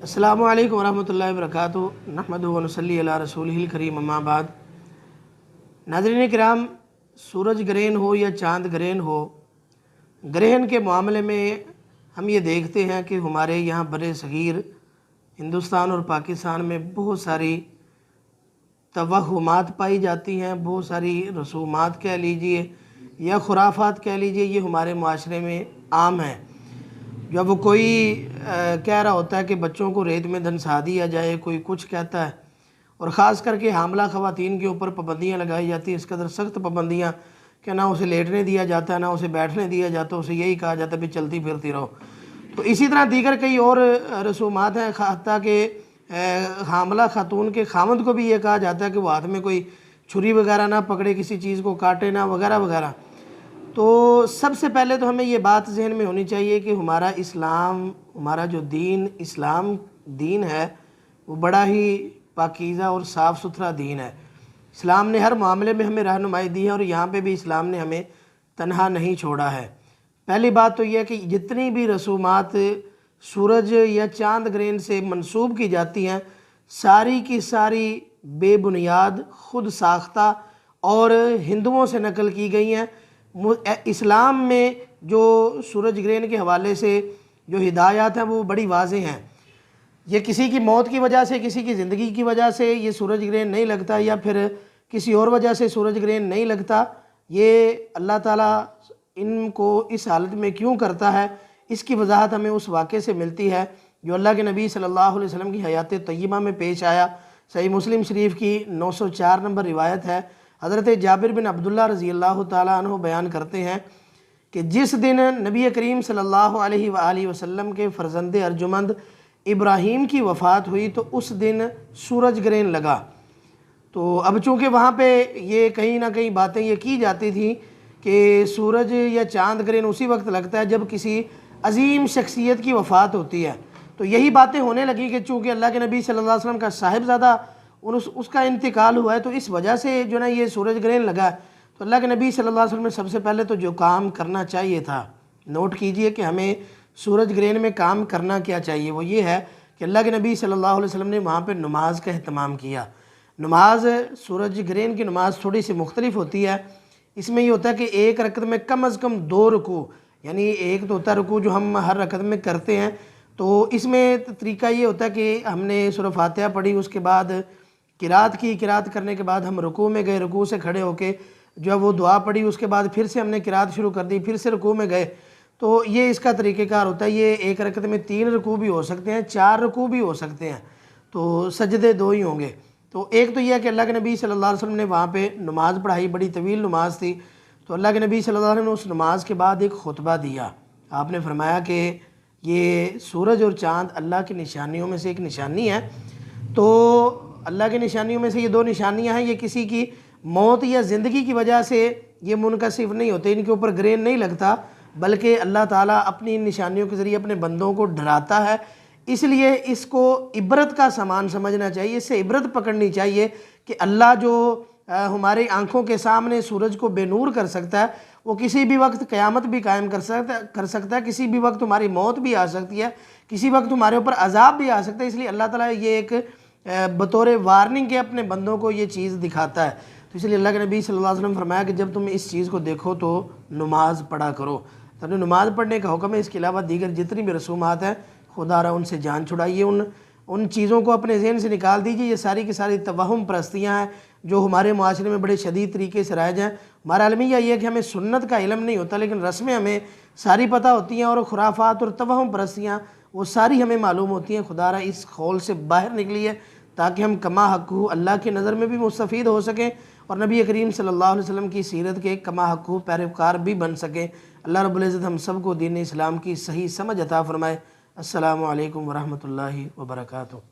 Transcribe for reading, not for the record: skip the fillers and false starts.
अस्सलामु अलैकुम वरहमतुल्लाहि वबरकातुहू नहमदुहु व नसल्ली अला रसूलिहिल करीम अम्मा बाद। नाज़रीन किराम, सूरज ग्रहण हो या चाँद ग्रहण हो, ग्रहण के मामले में हम ये देखते हैं कि हमारे यहाँ बड़े सगीर हिंदुस्तान और पाकिस्तान में बहुत सारी तवहुमात पाई जाती हैं, बहुत सारी रसूमात कह लीजिए या खुराफात कह लीजिए, ये हमारे माशरे में आम हैं। जब वो कोई कह रहा होता है कि बच्चों को रेत में धंसा दिया जाए, कोई कुछ कहता है, और ख़ास करके हामला ख़वातीन के ऊपर पाबंदियाँ लगाई जाती हैं, इस कदर सख्त पाबंदियाँ कि ना उसे लेटने दिया जाता है, ना उसे बैठने दिया जाता, उसे यही कहा जाता है भी चलती फिरती रहो। तो इसी तरह दीगर कई और रसूमात हैं, हत्ता कि हामला खातून के खामद को भी ये कहा जाता है कि वो हाथ में कोई छुरी वगैरह ना पकड़े, किसी चीज़ को काटे ना, वगैरह वगैरह। तो सबसे पहले तो हमें ये बात जहन में होनी चाहिए कि हमारा इस्लाम, हमारा जो दीन इस्लाम दीन है, वो बड़ा ही पाकीज़ा और साफ़ सुथरा दीन है। इस्लाम ने हर मामले में हमें रहनुमाई दी है और यहाँ पे भी इस्लाम ने हमें तन्हा नहीं छोड़ा है। पहली बात तो यह है कि जितनी भी रसूमात सूरज या चाँद ग्रहण से मंसूब की जाती हैं, सारी की सारी बेबुनियाद, खुद साख्ता और हिंदुओं से नकल की गई हैं। इस्लाम में जो सूरज ग्रहण के हवाले से जो हिदायत हैं वो बड़ी वाज़ेह हैं। ये किसी की मौत की वजह से, किसी की ज़िंदगी की वजह से ये सूरज ग्रहण नहीं लगता, या फिर किसी और वजह से सूरज ग्रहण नहीं लगता। ये अल्लाह ताला इनको इस हालत में क्यों करता है, इसकी वजाहत हमें उस वाक़े से मिलती है जो अल्लाह के नबी सल्लल्लाहु अलैहि वसल्लम की हयात तय्यबा में पेश आया। सही मुस्लिम शरीफ की 904 नंबर रिवायत है। हज़रत जाबिर बिन अब्दुल्ला रज़ी अल्लाह ताला अन्हु बयान करते हैं कि जिस दिन नबी करीम सल्लल्लाहु अलैहि वसल्लम के फ़र्ज़ंद अर्जुमंद इब्राहीम की वफ़ात हुई तो उस दिन सूरज ग्रहण लगा। तो अब चूँकि वहाँ पे ये कहीं ना कहीं बातें ये की जाती थी कि सूरज या चाँद ग्रहण उसी वक्त लगता है जब किसी अजीम शख्सियत की वफ़ात होती है। तो यही बातें होने लगी कि चूँकि अल्लाह के नबी सल्लल्लाहु अलैहि वसल्लम का साहिबज़ादा उसका इंतकाल हुआ है, तो इस वजह से जो ना ये सूरज ग्रहण लगा। तो अल्लाह के नबी सल्लल्लाहु अलैहि वसल्लम ने सबसे पहले तो जो काम करना चाहिए था, नोट कीजिए कि हमें सूरज ग्रहण में काम करना क्या चाहिए, वो ये है कि अल्लाह के नबी सल्लल्लाहु अलैहि वसल्लम ने वहाँ पर नमाज का अहतमाम किया। नमाज, सूरज ग्रहण की नमाज थोड़ी सी मुख्तलिफ होती है। इसमें ये होता है कि एक रकत में कम अज़ कम 2 रुकू, यानी एक तो होता है रुकू जो हम हर रकत में करते हैं, तो इसमें तरीका ये होता है कि हमने सूरह फातिहा पढ़ी, उसके बाद किरात की, किरात करने के बाद हम रुकू में गए, रुकू से खड़े होके जो है वो दुआ पढ़ी, उसके बाद फिर से हमने किरात शुरू कर दी, फिर से रुकू में गए। तो ये इसका तरीक़ेकार होता है। ये एक रकत में 3 रुकू भी हो सकते हैं, 4 रुकू भी हो सकते हैं, तो सजदे 2 ही होंगे। तो एक तो यह है कि अल्लाह के नबी सल्लल्लाहु अलैहि वसल्लम ने वहाँ पे नमाज़ पढ़ाई, बड़ी तवील नमाज थी। तो अल्लाह के नबी सल्लल्लाहु अलैहि वसल्लम ने उस नमाज के बाद एक खुतबा दिया। आपने फरमाया कि ये सूरज और चाँद अल्लाह की निशानियों में से एक निशानी है। तो अल्लाह की निशानियों में से ये 2 निशानियां हैं, ये किसी की मौत या ज़िंदगी की वजह से ये मुनकसिफ नहीं होते, इनके ऊपर ग्रहण नहीं लगता, बल्कि अल्लाह ताला अपनी इन निशानियों के ज़रिए अपने बंदों को डराता है। इसलिए इसको इबरत का सामान समझना चाहिए, इससे इबरत पकड़नी चाहिए कि अल्लाह जो हमारी आँखों के सामने सूरज को बेनूर कर सकता है, वो किसी भी वक्त क़यामत भी कायम कर सकता है, किसी भी वक्त तुम्हारी मौत भी आ सकती है, किसी वक्त तुम्हारे ऊपर अजाब भी आ सकता है। इसलिए अल्लाह ताला ये एक बतौर वार्निंग के अपने बंदों को ये चीज़ दिखाता है। तो इसलिए अल्लाह के नबी सल्लल्लाहु अलैहि वसल्लम फरमाया कि जब तुम इस चीज़ को देखो तो नमाज पढ़ा करो। तो नमाज पढ़ने का हुक्म है। इसके अलावा दीगर जितनी भी रसूमात हैं, खुदा रहा उनसे जान छुड़ाइए, उन चीज़ों को अपने जहन से निकाल दीजिए। ये सारी की सारी तवहुम परस्तियाँ हैं जो हमारे माशरे में बड़े शदीद तरीके से राइज हैं। हमारा अलमिया ये है कि हमें सुन्नत का इल्म नहीं होता, लेकिन रस्में हमें सारी पता होती हैं, और खुराफात और तवहुम परस्तियाँ वो सारी हमें मालूम होती हैं। खुदा रहा इस खौल से बाहर निकलिए ताकि हम कमा हक़्क़ु अल्लाह की नज़र में भी मुस्तफ़ीद हो सकें और नबी करीम सल्लल्लाहु अलैहि वसल्लम की सीरत के कमा हक़्क़ु पैरोकार भी बन सकें। अल्लाह रब्बुल इज़्ज़त हम सब को दीन इस्लाम की सही समझ अता फ़रमाए। अस्सलामु अलैकुम वरहमतुल्लाहि वबरकातुहू।